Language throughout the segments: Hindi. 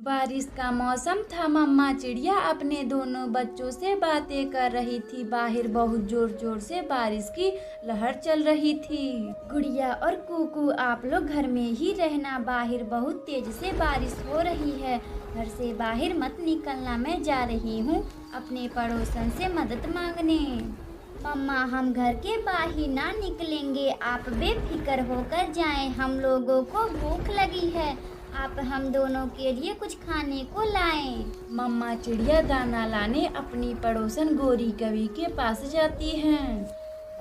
बारिश का मौसम था। मम्मा चिड़िया अपने दोनों बच्चों से बातें कर रही थी। बाहर बहुत जोर जोर से बारिश की लहर चल रही थी। गुड़िया और कुकू, आप लोग घर में ही रहना, बाहर बहुत तेज से बारिश हो रही है, घर से बाहर मत निकलना। मैं जा रही हूँ अपने पड़ोसन से मदद मांगने। मम्मा, हम घर के बाहर ना निकलेंगे, आप बेफिक्र होकर जाएं। हम लोगों को भूख लगी है, आप हम दोनों के लिए कुछ खाने को लाएं। मम्मा चिड़िया दाना लाने अपनी पड़ोसन गोरी कवि के पास जाती हैं।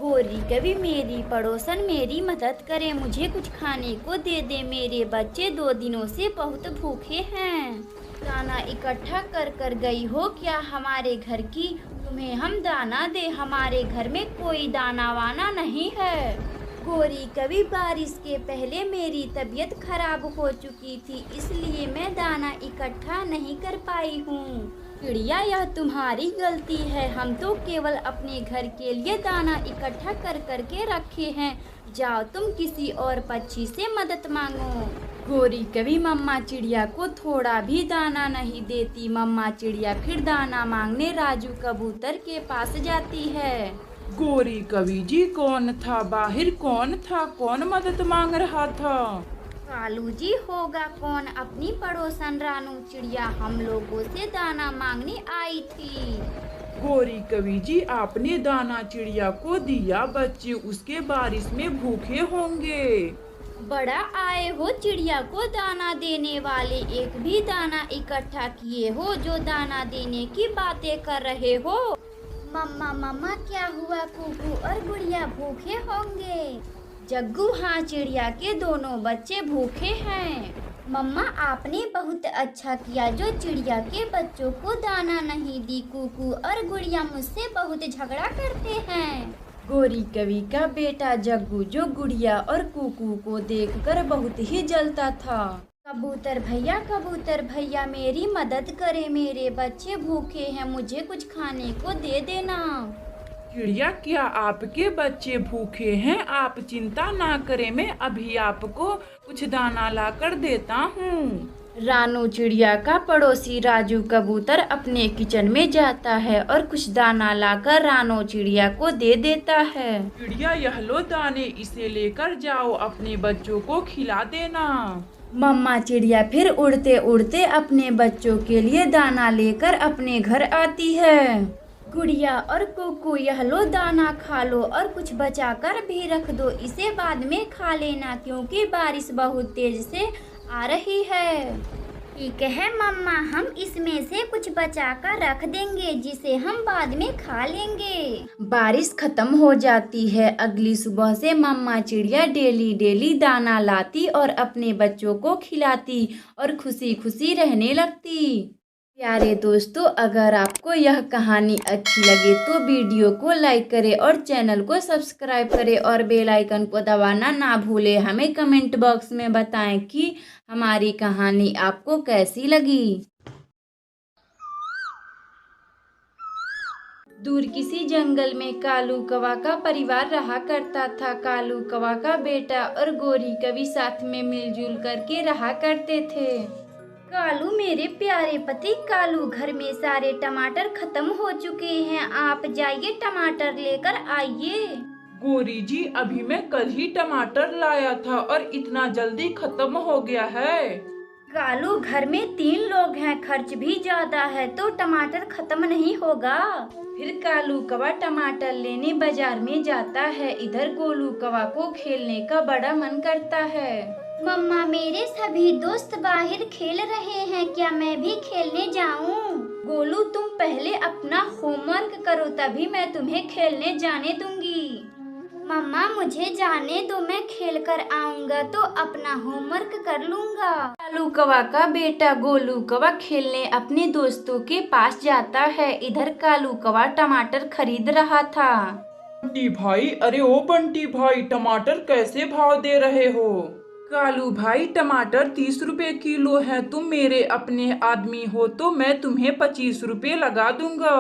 गोरी कवि, मेरी पड़ोसन मेरी मदद करे, मुझे कुछ खाने को दे दे, मेरे बच्चे 2 दिनों से बहुत भूखे हैं। दाना इकट्ठा कर कर गई हो क्या हमारे घर की? तुम्हें हम दाना दे, हमारे घर में कोई दाना वाना नहीं है। गोरी कवि, बारिश के पहले मेरी तबीयत खराब हो चुकी थी, इसलिए मैं दाना इकट्ठा नहीं कर पाई हूँ। चिड़िया, यह तुम्हारी गलती है, हम तो केवल अपने घर के लिए दाना इकट्ठा कर कर के रखे हैं। जाओ तुम किसी और पक्षी से मदद मांगो। गोरी कवि मम्मा चिड़िया को थोड़ा भी दाना नहीं देती। मम्मा चिड़िया फिर दाना मांगने राजू कबूतर के पास जाती है। गोरी कवि जी, कौन था बाहर? कौन था? कौन मदद मांग रहा था? कालू जी होगा कौन, अपनी पड़ोसन रानू चिड़िया हम लोगों से दाना मांगने आई थी। गोरी कवि जी, आपने दाना चिड़िया को दिया, बच्चे उसके बारिश में भूखे होंगे। बड़ा आए हो चिड़िया को दाना देने वाले, एक भी दाना इकट्ठा किए हो जो दाना देने की बातें कर रहे हो? मम्मा मम्मा, क्या हुआ? कुकू और गुड़िया भूखे होंगे। जग्गू, हाँ, चिड़िया के दोनों बच्चे भूखे हैं। मम्मा, आपने बहुत अच्छा किया जो चिड़िया के बच्चों को दाना नहीं दी। कुकू और गुड़िया मुझसे बहुत झगड़ा करते हैं। गोरी कवि का बेटा जग्गू, जो गुड़िया और कुकू को देखकर बहुत ही जलता था। कबूतर भैया, मेरी मदद करें, मेरे बच्चे भूखे हैं, मुझे कुछ खाने को दे देना। चिड़िया, क्या आपके बच्चे भूखे हैं? आप चिंता ना करें, मैं अभी आपको कुछ दाना ला कर देता हूँ। रानू चिड़िया का पड़ोसी राजू कबूतर अपने किचन में जाता है और कुछ दाना लाकर रानू चिड़िया को दे देता है। चिड़िया, यह लो दाने, इसे लेकर जाओ, अपने बच्चों को खिला देना। मम्मा चिड़िया फिर उड़ते उड़ते अपने बच्चों के लिए दाना लेकर अपने घर आती है। गुड़िया और कुकू, यह लो दाना खा लो और कुछ बचा कर भी रख दो, इसे बाद में खा लेना क्योंकि बारिश बहुत तेज से आ रही है। ठीक है मम्मा, हम इसमें से कुछ बचा कर रख देंगे जिसे हम बाद में खा लेंगे। बारिश खत्म हो जाती है। अगली सुबह से मम्मा चिड़िया डेली डेली दाना लाती और अपने बच्चों को खिलाती और खुशी खुशी रहने लगती। प्यारे दोस्तों, अगर आपको यह कहानी अच्छी लगे तो वीडियो को लाइक करें और चैनल को सब्सक्राइब करें और बेल आइकन को दबाना ना भूलें। हमें कमेंट बॉक्स में बताएं कि हमारी कहानी आपको कैसी लगी। दूर किसी जंगल में कालू कौवा का परिवार रहा करता था। कालू कौवा का बेटा और गोरी कवि साथ में मिलजुल करके रहा करते थे। कालू, मेरे प्यारे पति कालू, घर में सारे टमाटर खत्म हो चुके हैं, आप जाइए टमाटर लेकर आइए। गोरी जी, अभी मैं कल ही टमाटर लाया था और इतना जल्दी खत्म हो गया है। कालू, घर में 3 लोग हैं, खर्च भी ज्यादा है, तो टमाटर खत्म नहीं होगा। फिर कालू कौवा टमाटर लेने बाजार में जाता है। इधर गोलू कौवा को खेलने का बड़ा मन करता है। मम्मा, मेरे सभी दोस्त बाहर खेल रहे हैं, क्या मैं भी खेलने जाऊं? गोलू, तुम पहले अपना होमवर्क करो, तभी मैं तुम्हें खेलने जाने दूंगी। मम्मा, मुझे जाने दो, मैं खेल कर आऊंगा तो अपना होमवर्क कर लूंगा। कालू कौवा का बेटा गोलू कौवा खेलने अपने दोस्तों के पास जाता है। इधर कालू कौवा टमाटर खरीद रहा था। बंटी भाई, अरे ओ बंटी भाई, टमाटर कैसे भाव दे रहे हो? कालू भाई, टमाटर 30 रुपए किलो है, तुम मेरे अपने आदमी हो तो मैं तुम्हें 25 रुपए लगा दूंगा।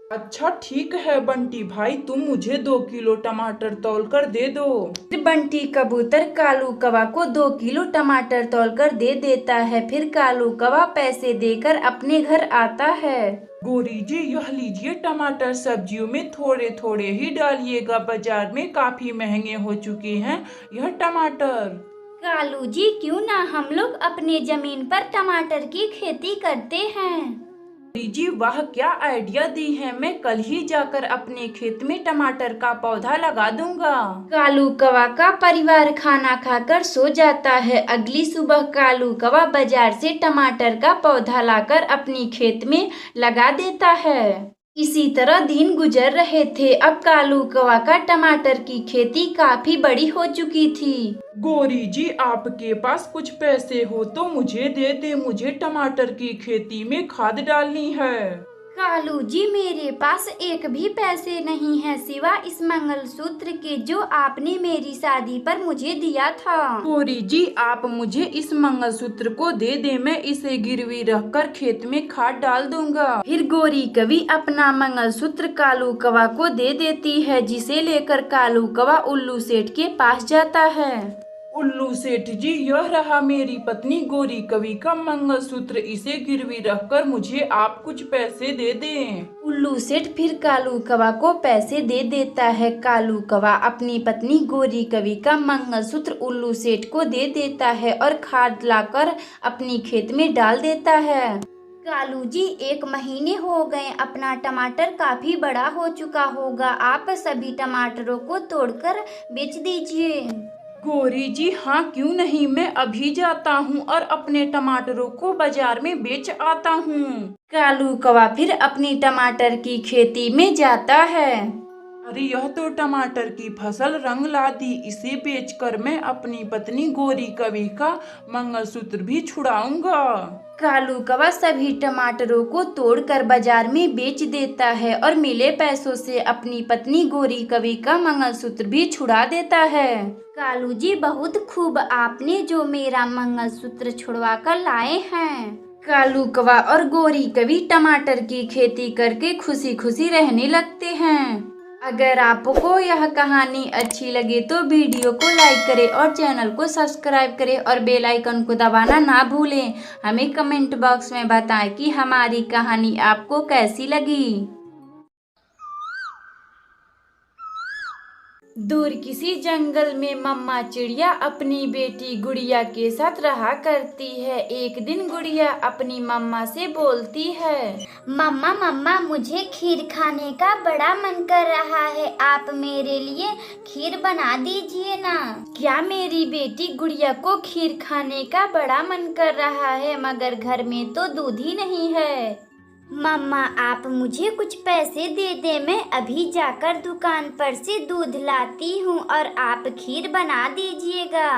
अच्छा ठीक है बंटी भाई, तुम मुझे 2 किलो टमाटर तौल कर दे दो। फिर बंटी कबूतर कालू कौवा को 2 किलो टमाटर तौलकर दे देता है। फिर कालू कौवा पैसे देकर अपने घर आता है। गोरी जी यह लीजिए टमाटर, सब्जियों में थोड़े थोड़े ही डालिएगा, बाजार में काफी महंगे हो चुके हैं यह टमाटर। कालू जी क्यों ना हम लोग अपने जमीन पर टमाटर की खेती करते हैं। गोरी जी वाह क्या आइडिया दी है, मैं कल ही जाकर अपने खेत में टमाटर का पौधा लगा दूंगा। कालू कौवा का परिवार खाना खाकर सो जाता है। अगली सुबह कालू कौवा बाजार से टमाटर का पौधा लाकर अपनी खेत में लगा देता है। इसी तरह दिन गुजर रहे थे। अब कालू कौवा का टमाटर की खेती काफी बड़ी हो चुकी थी। गोरी जी आपके पास कुछ पैसे हो तो मुझे दे दे, मुझे टमाटर की खेती में खाद डालनी है। कालू जी मेरे पास एक भी पैसे नहीं है सिवा इस मंगलसूत्र के जो आपने मेरी शादी पर मुझे दिया था। गोरी जी आप मुझे इस मंगलसूत्र को दे दे, मैं इसे गिरवी रखकर खेत में खाद डाल दूंगा। फिर गोरी कवि अपना मंगलसूत्र कालू कौवा को दे देती है, जिसे लेकर कालू कौवा उल्लू सेठ के पास जाता है। उल्लू सेठ जी यह रहा मेरी पत्नी गोरी कवि का मंगलसूत्र, इसे गिरवी रखकर मुझे आप कुछ पैसे दे दें। उल्लू सेठ फिर कालू कौवा को पैसे दे देता है। कालू कौवा अपनी पत्नी गोरी कवि का मंगलसूत्र उल्लू सेठ को दे देता है और खाद लाकर अपनी खेत में डाल देता है। कालू जी 1 महीने हो गए, अपना टमाटर काफी बड़ा हो चुका होगा, आप सभी टमाटरों को तोड़कर बेच दीजिए। गोरी जी हाँ क्यों नहीं, मैं अभी जाता हूँ और अपने टमाटरों को बाजार में बेच आता हूँ। कालू कौवा फिर अपनी टमाटर की खेती में जाता है। अरे यह तो टमाटर की फसल रंग ला दी, इसे बेचकर मैं अपनी पत्नी गोरी कवि का मंगलसूत्र भी छुड़ाऊंगा। कालू कौवा सभी टमाटरों को तोड़कर बाजार में बेच देता है और मिले पैसों से अपनी पत्नी गोरी कवि का मंगलसूत्र भी छुड़ा देता है। कालू जी बहुत खूब, आपने जो मेरा मंगलसूत्र छुड़वा कर लाए हैं। कालू कौवा और गोरी कवि टमाटर की खेती करके खुशी खुशी रहने लगते हैं। अगर आपको यह कहानी अच्छी लगे तो वीडियो को लाइक करें और चैनल को सब्सक्राइब करें और बेल आइकन को दबाना ना भूलें। हमें कमेंट बॉक्स में बताएं कि हमारी कहानी आपको कैसी लगी। दूर किसी जंगल में मम्मा चिड़िया अपनी बेटी गुड़िया के साथ रहा करती है। एक दिन गुड़िया अपनी मम्मा से बोलती है, मम्मा मम्मा मुझे खीर खाने का बड़ा मन कर रहा है, आप मेरे लिए खीर बना दीजिए ना। क्या मेरी बेटी गुड़िया को खीर खाने का बड़ा मन कर रहा है, मगर घर में तो दूध ही नहीं है। मम्मा आप मुझे कुछ पैसे दे दे, मैं अभी जाकर दुकान पर से दूध लाती हूँ और आप खीर बना दीजिएगा।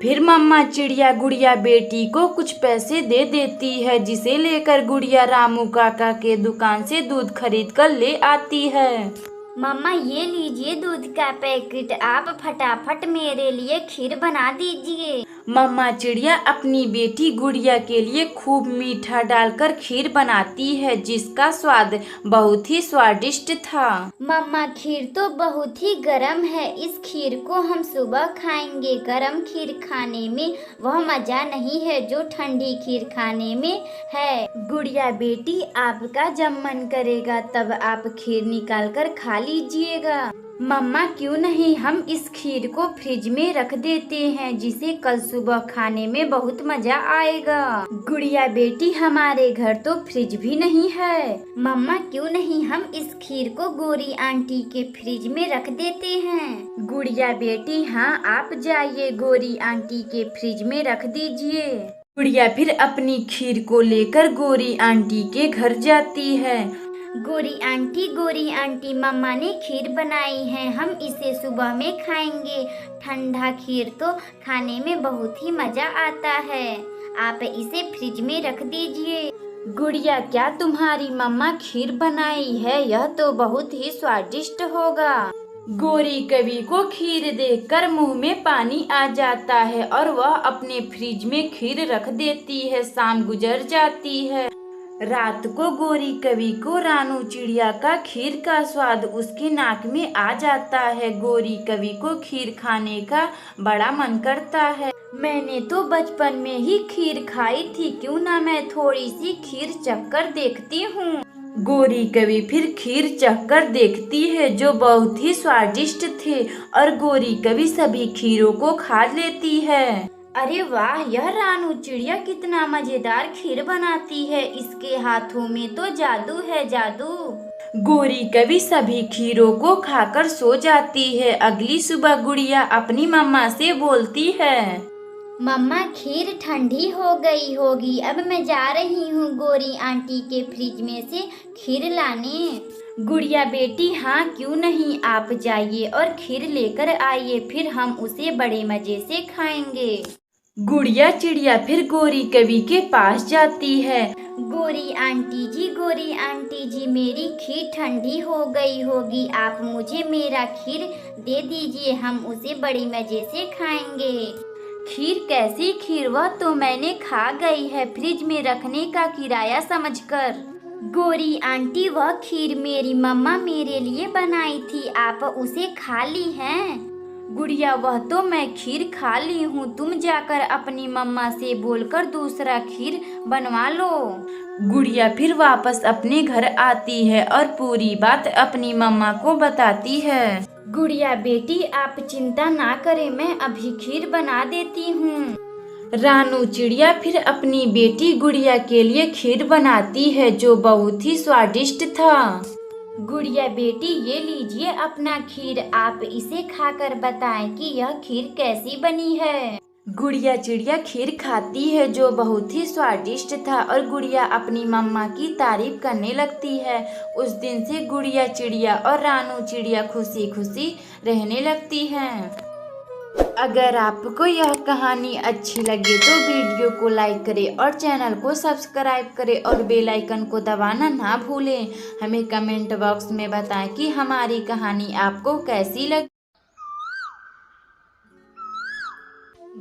फिर मम्मा चिड़िया गुड़िया बेटी को कुछ पैसे दे देती है, जिसे लेकर गुड़िया रामू काका के दुकान से दूध खरीद कर ले आती है। मम्मा ये लीजिए दूध का पैकेट, आप फटाफट मेरे लिए खीर बना दीजिए। मम्मा चिड़िया अपनी बेटी गुड़िया के लिए खूब मीठा डालकर खीर बनाती है, जिसका स्वाद बहुत ही स्वादिष्ट था। मम्मा खीर तो बहुत ही गर्म है, इस खीर को हम सुबह खाएंगे। गर्म खीर खाने में वह मजा नहीं है जो ठंडी खीर खाने में है। गुड़िया बेटी आपका जब मन करेगा तब आप खीर निकाल कर खा लीजिएगा। मम्मा क्यों नहीं हम इस खीर को फ्रिज में रख देते हैं, जिसे कल सुबह खाने में बहुत मजा आएगा। गुड़िया बेटी हमारे घर तो फ्रिज भी नहीं है। मम्मा क्यों नहीं हम इस खीर को गोरी आंटी के फ्रिज में रख देते हैं। गुड़िया बेटी हाँ आप जाइए गोरी आंटी के फ्रिज में रख दीजिए। गुड़िया फिर अपनी खीर को लेकर गोरी आंटी के घर जाती है। गोरी आंटी मम्मा ने खीर बनाई है, हम इसे सुबह में खाएंगे। ठंडा खीर तो खाने में बहुत ही मजा आता है, आप इसे फ्रिज में रख दीजिए। गुड़िया क्या तुम्हारी मम्मा खीर बनाई है, यह तो बहुत ही स्वादिष्ट होगा। गोरी कवि को खीर देखकर मुंह में पानी आ जाता है और वह अपने फ्रिज में खीर रख देती है। शाम गुजर जाती है। रात को गोरी कवि को रानू चिड़िया का खीर का स्वाद उसके नाक में आ जाता है। गोरी कवि को खीर खाने का बड़ा मन करता है। मैंने तो बचपन में ही खीर खाई थी, क्यों ना मैं थोड़ी सी खीर चखकर देखती हूँ। गोरी कवि फिर खीर चखकर देखती है, जो बहुत ही स्वादिष्ट थे, और गोरी कवि सभी खीरों को खा लेती है। अरे वाह, यह रानू चिड़िया कितना मजेदार खीर बनाती है, इसके हाथों में तो जादू है, जादू। गोरी कवि सभी खीरों को खाकर सो जाती है। अगली सुबह गुड़िया अपनी मम्मा से बोलती है, मम्मा खीर ठंडी हो गई होगी, अब मैं जा रही हूँ गोरी आंटी के फ्रिज में से खीर लाने। गुड़िया बेटी, हाँ क्यों नहीं, आप जाइए और खीर लेकर आइए, फिर हम उसे बड़े मजे से खाएंगे। गुड़िया चिड़िया फिर गोरी कवि के पास जाती है। गोरी आंटी जी, मेरी खीर ठंडी हो गई होगी, आप मुझे मेरा खीर दे दीजिए, हम उसे बड़ी मजे से खाएंगे। खीर? कैसी खीर? वह तो मैंने खा गई है, फ्रिज में रखने का किराया समझकर। गोरी आंटी, वह खीर मेरी मम्मा मेरे लिए बनाई थी, आप उसे खा ली हैं? गुड़िया, वह तो मैं खीर खा ली हूँ, तुम जाकर अपनी मम्मा से बोलकर दूसरा खीर बनवा लो। गुड़िया फिर वापस अपने घर आती है और पूरी बात अपनी मम्मा को बताती है। गुड़िया बेटी, आप चिंता ना करें, मैं अभी खीर बना देती हूँ। रानू चिड़िया फिर अपनी बेटी गुड़िया के लिए खीर बनाती है, जो बहुत ही स्वादिष्ट था। गुड़िया बेटी, ये लीजिए अपना खीर, आप इसे खाकर बताएं कि यह खीर कैसी बनी है। गुड़िया चिड़िया खीर खाती है, जो बहुत ही स्वादिष्ट था, और गुड़िया अपनी मम्मा की तारीफ करने लगती है। उस दिन से गुड़िया चिड़िया और रानू चिड़िया खुशी खुशी रहने लगती हैं। अगर आपको यह कहानी अच्छी लगे तो वीडियो को लाइक करें और चैनल को सब्सक्राइब करें और बेल आइकन को दबाना ना भूलें। हमें कमेंट बॉक्स में बताएं कि हमारी कहानी आपको कैसी लगी।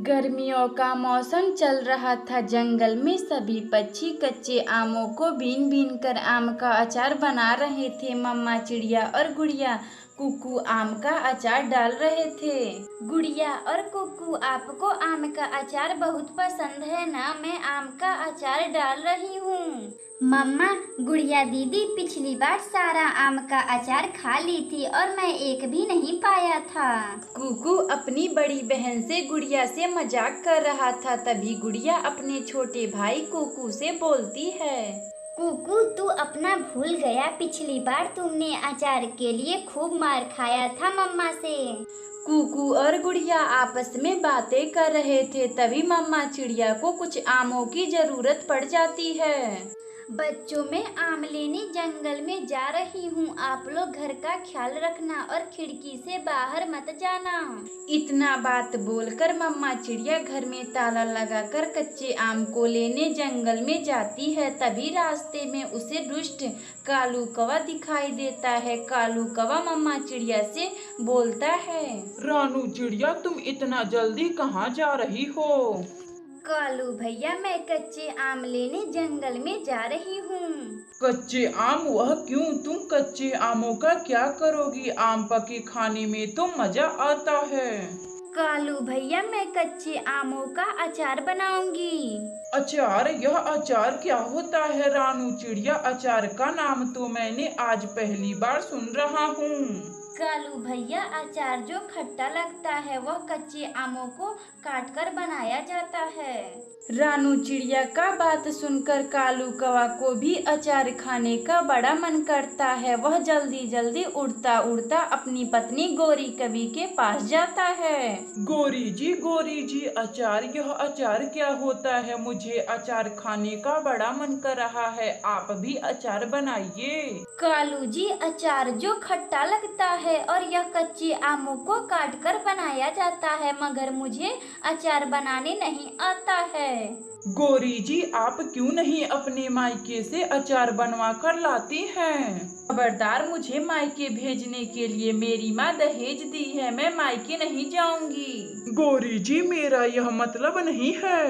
गर्मियों का मौसम चल रहा था। जंगल में सभी पक्षी कच्चे आमों को बीन बीन कर आम का अचार बना रहे थे। मम्मा चिड़िया और गुड़िया कुकू आम का अचार डाल रहे थे। गुड़िया और कुकू, आपको आम का अचार बहुत पसंद है ना? मैं आम का अचार डाल रही हूँ। मम्मा, गुड़िया दीदी पिछली बार सारा आम का अचार खा ली थी और मैं एक भी नहीं पाया था। कुकू अपनी बड़ी बहन से गुड़िया से मजाक कर रहा था। तभी गुड़िया अपने छोटे भाई कुकू से बोलती है, कुकू, तू अपना भूल गया, पिछली बार तुमने अचार के लिए खूब मार खाया था मम्मा से। कुकू और गुड़िया आपस में बातें कर रहे थे। तभी मम्मा चिड़िया को कुछ आमों की जरूरत पड़ जाती है। बच्चों, मैं आम लेने जंगल में जा रही हूँ, आप लोग घर का ख्याल रखना और खिड़की से बाहर मत जाना। इतना बात बोलकर मम्मा चिड़िया घर में ताला लगाकर कच्चे आम को लेने जंगल में जाती है। तभी रास्ते में उसे दुष्ट कालू कौवा दिखाई देता है। कालू कौवा मम्मा चिड़िया से बोलता है, रानू चिड़िया, तुम इतना जल्दी कहाँ जा रही हो? कालू भैया, मैं कच्चे आम लेने जंगल में जा रही हूँ। कच्चे आम? वह क्यों? तुम कच्चे आमों का क्या करोगी? आम पके खाने में तो मजा आता है। कालू भैया, मैं कच्चे आमों का अचार बनाऊंगी। अचार? यह अचार क्या होता है रानू चिड़िया? अचार का नाम तो मैंने आज पहली बार सुन रहा हूँ। कालू भैया, अचार जो खट्टा लगता है वह कच्चे आमों को काटकर बनाया जाता है। रानू चिड़िया का बात सुनकर कालू कौवा को भी अचार खाने का बड़ा मन करता है। वह जल्दी जल्दी उड़ता उड़ता अपनी पत्नी गोरी कवि के पास जाता है। गोरी जी, अचार? यह अचार क्या होता है? मुझे अचार खाने का बड़ा मन कर रहा है, आप भी अचार बनाइए। कालू जी, अचार जो खट्टा लगता है और यह कच्चे आमों को काटकर बनाया जाता है, मगर मुझे अचार बनाने नहीं आता है। गोरी जी, आप क्यों नहीं अपने मायके से अचार बनवा कर लाती हैं? खबरदार, मुझे मायके भेजने के लिए मेरी माँ दहेज दी है, मैं मायके नहीं जाऊंगी। गोरी जी, मेरा यह मतलब नहीं है।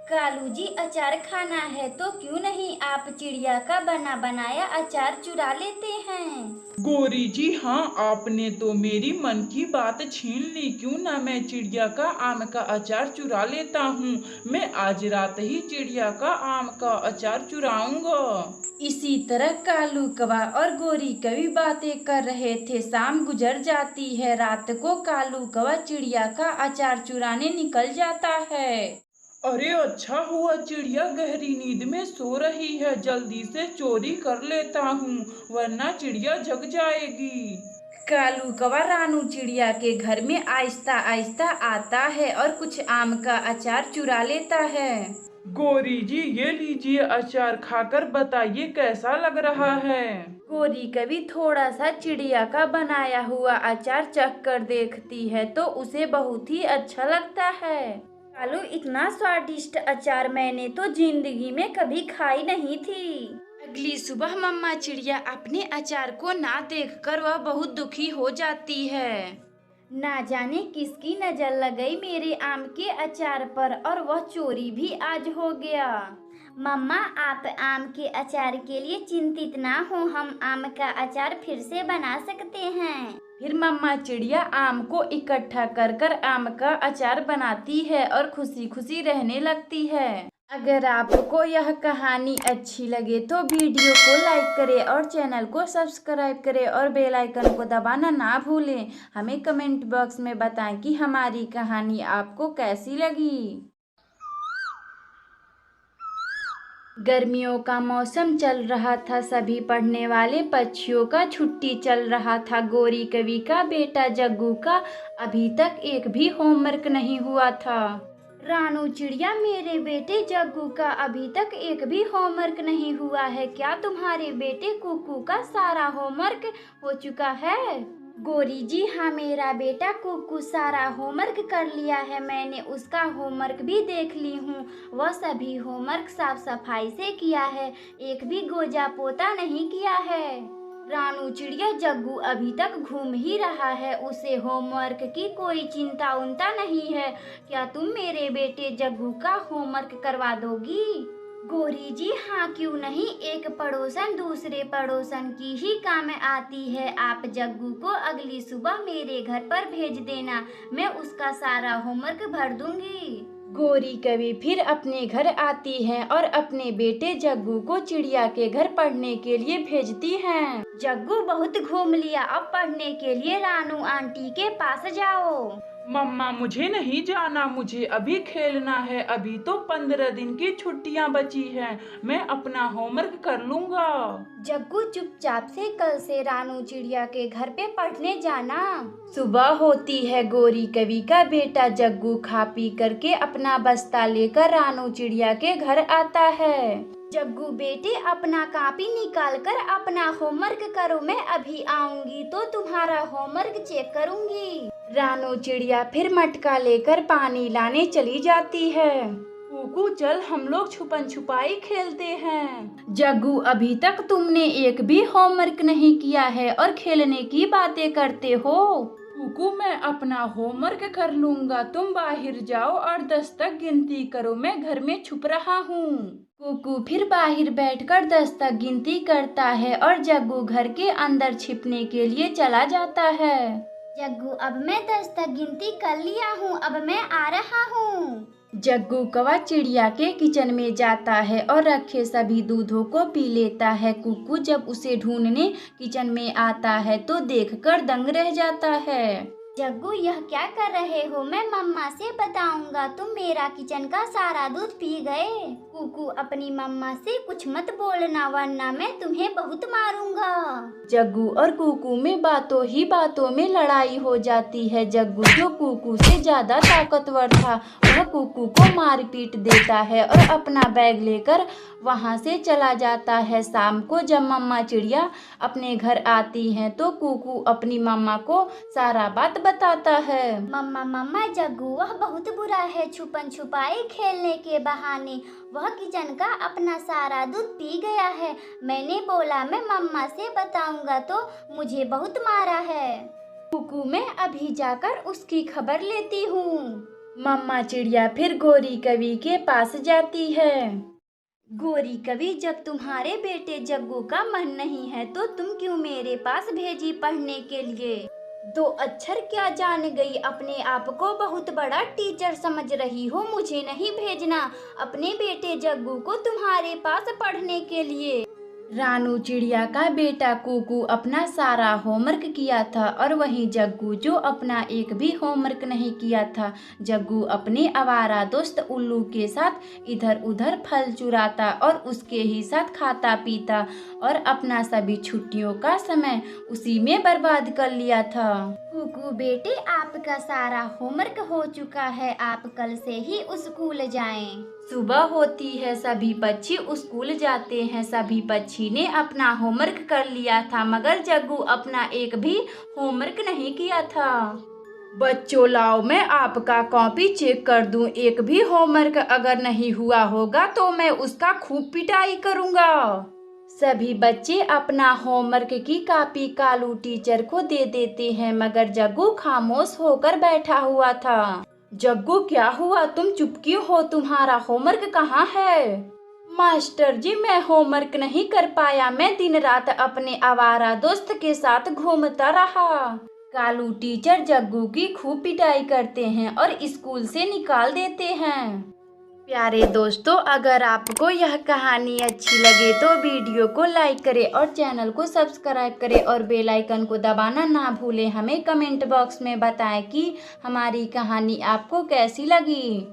कालू जी, अचार खाना है तो क्यों नहीं आप चिड़िया का बना बनाया अचार चुरा लेते हैं। गौरी जी, हाँ, आपने तो मेरी मन की बात छीन ली। क्यों ना मैं चिड़िया का आम का अचार चुरा लेता हूँ। मैं आज रात ही चिड़िया का आम का अचार चुराऊंगा। इसी तरह कालू कौवा और गोरी कवि बातें कर रहे थे। शाम गुजर जाती है। रात को कालू कौवा चिड़िया का अचार चुराने निकल जाता है। अरे अच्छा हुआ, चिड़िया गहरी नींद में सो रही है। जल्दी से चोरी कर लेता हूँ, वरना चिड़िया जग जाएगी। कालू कौवा रानू चिड़िया के घर में आहिस्ता आहिस्ता आता है और कुछ आम का अचार चुरा लेता है। गौरी जी, ये लीजिए अचार, खाकर बताइए कैसा लग रहा है। गोरी कवि थोड़ा सा चिड़िया का बनाया हुआ अचार चख कर देखती है तो उसे बहुत ही अच्छा लगता है। कालू, इतना स्वादिष्ट अचार मैंने तो जिंदगी में कभी खाई नहीं थी। अगली सुबह मम्मा चिड़िया अपने अचार को ना देखकर वह बहुत दुखी हो जाती है। ना जाने किसकी नजर लग गई मेरे आम के अचार पर और वह चोरी भी आज हो गया। मम्मा, आप आम के अचार के लिए चिंतित ना हो, हम आम का अचार फिर से बना सकते हैं। फिर मम्मा चिड़िया आम को इकट्ठा कर कर आम का अचार बनाती है और खुशी खुशी रहने लगती है। अगर आपको यह कहानी अच्छी लगे तो वीडियो को लाइक करें और चैनल को सब्सक्राइब करें और बेल आइकन को दबाना ना भूलें। हमें कमेंट बॉक्स में बताएं कि हमारी कहानी आपको कैसी लगी। गर्मियों का मौसम चल रहा था। सभी पढ़ने वाले बच्चियों का छुट्टी चल रहा था। गोरी कवि का बेटा जग्गू का अभी तक एक भी होमवर्क नहीं हुआ था। रानू चिड़िया, मेरे बेटे जग्गू का अभी तक एक भी होमवर्क नहीं हुआ है। क्या तुम्हारे बेटे कुकू का सारा होमवर्क हो चुका है? गोरी जी, हाँ, मेरा बेटा कुकू सारा होमवर्क कर लिया है। मैंने उसका होमवर्क भी देख ली हूँ। वह सभी होमवर्क साफ सफाई से किया है, एक भी गोजा पोता नहीं किया है। रानू चिड़िया, जग्गू अभी तक घूम ही रहा है, उसे होमवर्क की कोई चिंता उनता नहीं है। क्या तुम मेरे बेटे जग्गू का होमवर्क करवा दोगी? गोरी जी, हाँ, क्यों नहीं। एक पड़ोसन दूसरे पड़ोसन की ही काम आती है। आप जग्गू को अगली सुबह मेरे घर पर भेज देना, मैं उसका सारा होमवर्क भर दूंगी। गोरी कवि फिर अपने घर आती है और अपने बेटे जग्गू को चिड़िया के घर पढ़ने के लिए भेजती है। जग्गू, बहुत घूम लिया, अब पढ़ने के लिए रानू आंटी के पास जाओ। मम्मा, मुझे नहीं जाना, मुझे अभी खेलना है। अभी तो 15 दिन की छुट्टियां बची हैं, मैं अपना होमवर्क कर लूंगा। जग्गू, चुपचाप से कल से रानू चिड़िया के घर पे पढ़ने जाना। सुबह होती है। गोरी कवि का बेटा जग्गू खा पी करके अपना बस्ता लेकर रानू चिड़िया के घर आता है। जग्गू बेटे, अपना कॉपी निकाल कर अपना होमवर्क करो, मैं अभी आऊंगी तो तुम्हारा होमवर्क चेक करूंगी। रानू चिड़िया फिर मटका लेकर पानी लाने चली जाती है। कुकू, चल हम लोग छुपन छुपाई खेलते हैं। जग्गू, अभी तक तुमने एक भी होमवर्क नहीं किया है और खेलने की बातें करते हो। कुकू, मैं अपना होमवर्क कर लूंगा, तुम बाहर जाओ और 10 तक गिनती करो, मैं घर में छुप रहा हूँ। कुकू फिर बाहर बैठकर 10 तक गिनती करता है और जग्गू घर के अंदर छिपने के लिए चला जाता है। जग्गू, अब मैं 10 तक गिनती कर लिया हूँ, अब मैं आ रहा हूँ। जग्गू कौवा चिड़िया के किचन में जाता है और रखे सभी दूधों को पी लेता है। कुकू जब उसे ढूंढने किचन में आता है तो देखकर दंग रह जाता है। जग्गू, यह क्या कर रहे हो? मैं मम्मा से बताऊंगा, तुम मेरा किचन का सारा दूध पी गए। कुकू, अपनी मम्मा से कुछ मत बोलना वरना मैं तुम्हें बहुत मारूंगा। जग्गू और कुकू में बातों ही बातों में लड़ाई हो जाती है। जग्गू, जो कुकू से ज्यादा ताकतवर था, वह कुकू को मार पीट देता है और अपना बैग लेकर वहां से चला जाता है। शाम को जब मम्मा चिड़िया अपने घर आती हैं तो कुकू अपनी मम्मा को सारा बात बताता है। मम्मा, जग्गू वह बहुत बुरा है, छुपन छुपाई खेलने के बहाने वह किचन का अपना सारा दूध पी गया है। मैंने बोला मैं मम्मा से बताऊंगा तो मुझे बहुत मारा है। कुकू, मैं अभी जाकर उसकी खबर लेती हूँ। मम्मा चिड़िया फिर गोरी कवि के पास जाती है। गोरी कवि, जब तुम्हारे बेटे जग्गू का मन नहीं है तो तुम क्यों मेरे पास भेजी पढ़ने के लिए? 2 अक्षर क्या जान गई, अपने आप को बहुत बड़ा टीचर समझ रही हो। मुझे नहीं भेजना अपने बेटे जग्गू को तुम्हारे पास पढ़ने के लिए। रानू चिड़िया का बेटा कुकू अपना सारा होमवर्क किया था और वहीं जग्गू जो अपना एक भी होमवर्क नहीं किया था। जग्गू अपने आवारा दोस्त उल्लू के साथ इधर उधर फल चुराता और उसके ही साथ खाता पीता और अपना सभी छुट्टियों का समय उसी में बर्बाद कर लिया था। कुकू बेटे, आपका सारा होमवर्क हो चुका है, आप कल से ही स्कूल जाएं। सुबह होती है, सभी पक्षी स्कूल जाते हैं। सभी पक्षी ने अपना होमवर्क कर लिया था मगर जग्गू अपना एक भी होमवर्क नहीं किया था। बच्चों लाओ, मैं आपका कॉपी चेक कर दूं। एक भी होमवर्क अगर नहीं हुआ होगा तो मैं उसका खूब पिटाई करूंगा। सभी बच्चे अपना होमवर्क की कॉपी कालू टीचर को दे देते हैं मगर जग्गू खामोश होकर बैठा हुआ था। जग्गू, क्या हुआ, तुम चुप क्यों हो? तुम्हारा होमवर्क कहाँ है? मास्टर जी, मैं होमवर्क नहीं कर पाया, मैं दिन रात अपने आवारा दोस्त के साथ घूमता रहा। कालू टीचर जग्गू की खूब पिटाई करते हैं और स्कूल से निकाल देते हैं। प्यारे दोस्तों, अगर आपको यह कहानी अच्छी लगे तो वीडियो को लाइक करें और चैनल को सब्सक्राइब करें और बेल आइकन को दबाना ना भूलें। हमें कमेंट बॉक्स में बताएं कि हमारी कहानी आपको कैसी लगी।